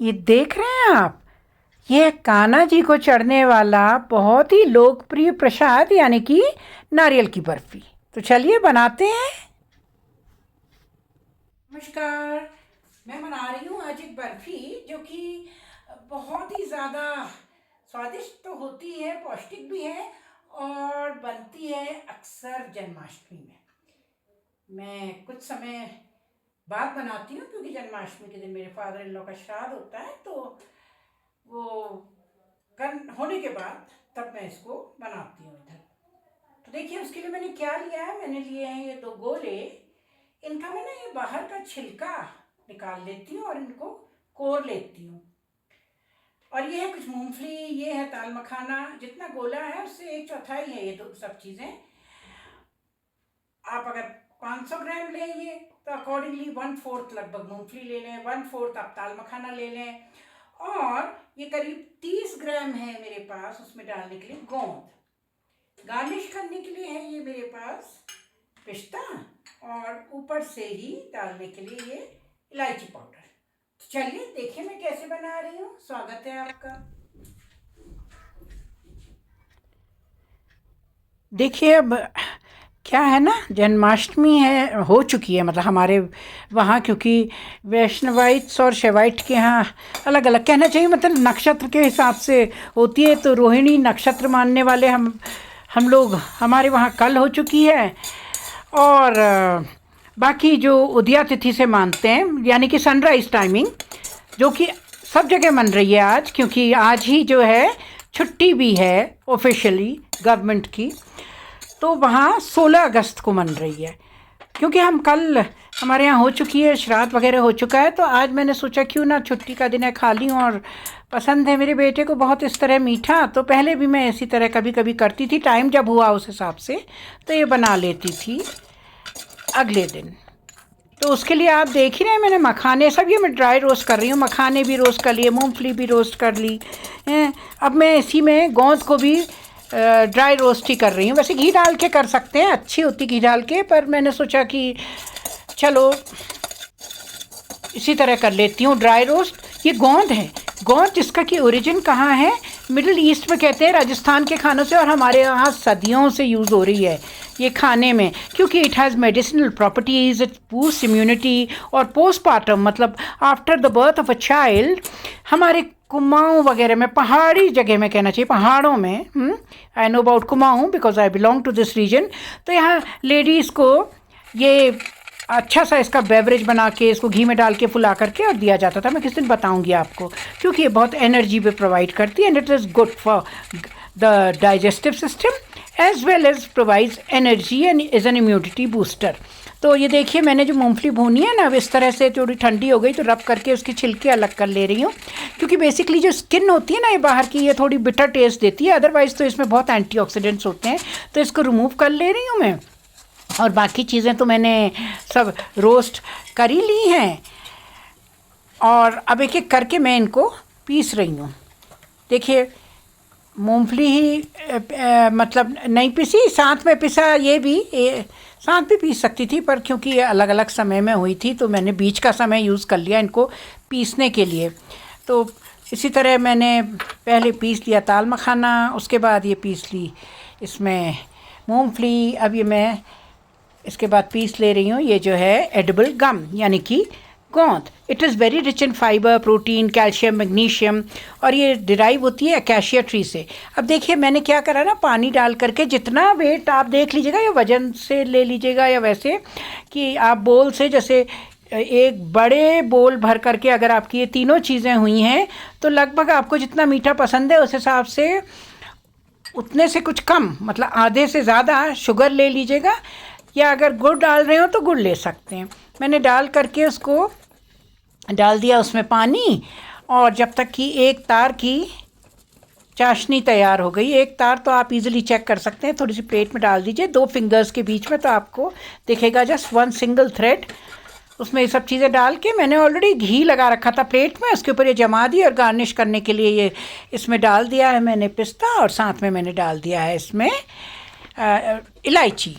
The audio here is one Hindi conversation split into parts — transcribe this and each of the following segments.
ये देख रहे हैं आप, ये कान्हा जी को चढ़ने वाला बहुत ही लोकप्रिय प्रसाद यानी कि नारियल की बर्फी। तो चलिए बनाते हैं। नमस्कार, मैं बना रही हूँ आज एक बर्फी जो कि बहुत ही ज़्यादा स्वादिष्ट तो होती है, पौष्टिक भी है और बनती है अक्सर जन्माष्टमी में। मैं कुछ समय बाद बनाती हूँ क्योंकि जन्माष्टमी के दिन मेरे फादर इन लॉ का श्राद्ध होता है, तो वो कर होने के बाद तब मैं इसको बनाती हूँ इधर। तो देखिए उसके लिए मैंने क्या लिया है। मैंने लिए हैं ये 2 गोले। इनका मैं ना ये बाहर का छिलका निकाल लेती हूँ और इनको कोर लेती हूँ। और ये है कुछ मूंगफली, ये है ताल मखाना। जितना गोला है उससे 1/4 है ये सब चीज़ें। आप अगर 500 ग्राम लेंगे तो अकॉर्डिंगली 1/4 लगभग मूंगफली ले लें, 1/4 आप ताल मखाना ले लें। और ये करीब 30 ग्राम है मेरे पास उसमें डालने के लिए गोंद। गार्निश करने के लिए है ये मेरे पास पिस्ता और ऊपर से ही डालने के लिए ये इलायची पाउडर। तो चलिए देखिए मैं कैसे बना रही हूँ। स्वागत है आपका। देखिए अब क्या है ना, जन्माष्टमी है, हो चुकी है मतलब हमारे वहाँ, क्योंकि वैष्णवाइट्स और शैवाइट के यहाँ अलग अलग कहना चाहिए, मतलब नक्षत्र के हिसाब से होती है। तो रोहिणी नक्षत्र मानने वाले हम लोग, हमारे वहाँ कल हो चुकी है। और बाकी जो उदया तिथि से मानते हैं यानी कि सनराइज़ टाइमिंग, जो कि सब जगह मन रही है आज, क्योंकि आज ही जो है छुट्टी भी है ऑफिशियली गवर्नमेंट की। तो वहाँ 16 अगस्त को मन रही है, क्योंकि हम कल हमारे यहाँ हो चुकी है, श्राद्ध वगैरह हो चुका है। तो आज मैंने सोचा क्यों ना, छुट्टी का दिन है, खाली हूँ और पसंद है मेरे बेटे को बहुत इस तरह मीठा। तो पहले भी मैं इसी तरह कभी कभी करती थी, टाइम जब हुआ उस हिसाब से तो ये बना लेती थी अगले दिन। तो उसके लिए आप देख ही रहे हैं, मैंने मखाने सब ये मैं ड्राई रोस्ट कर रही हूँ। मखाने भी रोस्ट कर लिए, मूंगफली भी रोस्ट कर ली हैं। अब मैं इसी में गोंद को भी ड्राई रोस्ट ही कर रही हूँ। वैसे घी डाल के कर सकते हैं, अच्छी होती घी डाल के, पर मैंने सोचा कि चलो इसी तरह कर लेती हूँ ड्राई रोस्ट। ये गोंद है, गोंद जिसका कि ओरिजिन कहाँ है, मिडिल ईस्ट में कहते हैं, राजस्थान के खानों से, और हमारे यहाँ सदियों से यूज़ हो रही है ये खाने में, क्योंकि it has medicinal properties, it boost immunity. और पोस्टपार्टम मतलब after the birth of a child, हमारे कुमाऊँ वगैरह में, पहाड़ी जगह में कहना चाहिए, पहाड़ों में, I know about Kumaon because I belong to this region. तो यहाँ लेडीज़ को ये अच्छा सा इसका बेवरेज बना के इसको घी में डाल के फुला करके और दिया जाता था। मैं किस दिन बताऊंगी आपको, क्योंकि ये बहुत एनर्जी भी प्रोवाइड करती है and it is good for the digestive system as well as provides energy and is an immunity booster. तो ये देखिए मैंने जो मूंगफली भूनी है ना, अब इस तरह से थोड़ी ठंडी हो गई तो रब करके उसकी छिलके अलग कर ले रही हूँ, क्योंकि बेसिकली जो स्किन होती है ना ये बाहर की, ये थोड़ी बिटर टेस्ट देती है। अदरवाइज़ तो इसमें बहुत एंटीऑक्सीडेंट्स होते हैं, तो इसको रिमूव कर ले रही हूँ मैं। और बाकी चीज़ें तो मैंने सब रोस्ट कर ही ली हैं और अब एक एक करके मैं इनको पीस रही हूँ। देखिए मूंगफली ही मतलब नहीं पीसी, साथ में पिसा, ये भी साथ भी पीस सकती थी, पर क्योंकि ये अलग अलग समय में हुई थी तो मैंने बीच का समय यूज़ कर लिया इनको पीसने के लिए। तो इसी तरह मैंने पहले पीस लिया ताल मखाना, उसके बाद ये पीस ली इसमें मूंगफली। अब ये मैं इसके बाद पीस ले रही हूँ ये जो है एडिबल गम यानी कि गोंद। It is very rich in fibre, protein, calcium, magnesium, और ये डिराइव होती है अकेशिया ट्री से। अब देखिए मैंने क्या करा ना, पानी डाल करके जितना वेट आप देख लीजिएगा, या वज़न से ले लीजिएगा या वैसे कि आप बोल से, जैसे एक बड़े बोल भर करके अगर आपकी ये तीनों चीज़ें हुई हैं तो लगभग आपको जितना मीठा पसंद है उस हिसाब से उतने से कुछ कम, मतलब आधे से ज़्यादा शुगर ले लीजिएगा, या अगर गुड़ डाल रहे हो तो गुड़ ले सकते हैं। मैंने डाल करके उसको डाल दिया उसमें पानी, और जब तक कि एक तार की चाशनी तैयार हो गई। एक तार तो आप इजीली चेक कर सकते हैं, थोड़ी सी प्लेट में डाल दीजिए 2 फिंगर्स के बीच में, तो आपको दिखेगा जस्ट 1 सिंगल थ्रेड। उसमें ये सब चीज़ें डाल के मैंने ऑलरेडी घी लगा रखा था प्लेट में, उसके ऊपर ये जमा दी, और गार्निश करने के लिए ये इसमें डाल दिया है मैंने पिस्ता, और साथ में मैंने डाल दिया है इसमें इलायची।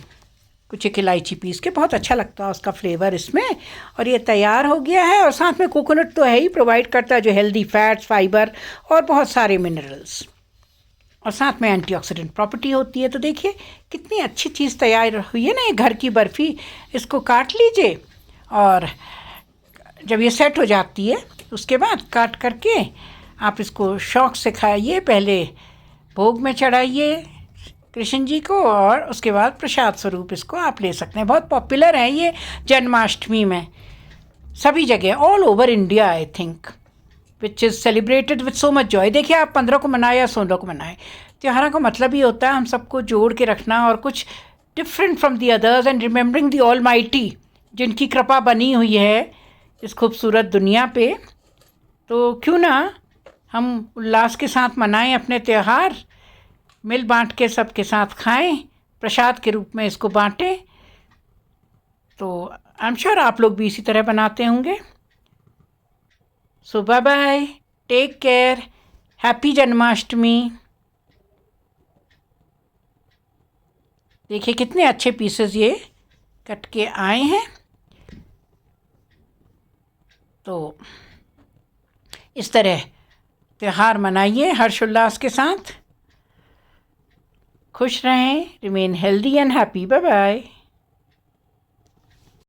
कुछ एक इलायची पीस के, बहुत अच्छा लगता है उसका फ्लेवर इसमें। और ये तैयार हो गया है, और साथ में कोकोनट तो है ही, प्रोवाइड करता है जो हेल्दी फैट्स, फाइबर और बहुत सारे मिनरल्स, और साथ में एंटीऑक्सीडेंट प्रॉपर्टी होती है। तो देखिए कितनी अच्छी चीज़ तैयार हुई है ना ये घर की बर्फ़ी। इसको काट लीजिए, और जब ये सेट हो जाती है उसके बाद काट करके आप इसको शौक़ से खाइए। पहले भोग में चढ़ाइए कृष्ण जी को, और उसके बाद प्रसाद स्वरूप इसको आप ले सकते हैं। बहुत पॉपुलर है ये जन्माष्टमी में सभी जगह, all over India I think, which is celebrated with so much Joy. देखिए आप 15 को मनाए या 16 को मनाए, त्योहारों का मतलब ही होता है हम सबको जोड़ के रखना और कुछ different from the others, and remembering the all mighty, जिनकी कृपा बनी हुई है इस खूबसूरत दुनिया पे। तो क्यों ना हम उल्लास के साथ मनाएं अपने त्यौहार, मिल बांट के सबके साथ खाएं, प्रसाद के रूप में इसको बांटें। तो आई एम श्योर आप लोग भी इसी तरह बनाते होंगे। So bye bye, take care, happy Janmashtami. देखिए कितने अच्छे पीसेस ये कट के आए हैं। तो इस तरह त्यौहार मनाइए हर्षोल्लास के साथ, खुश रहें, remain healthy and happy. Bye bye.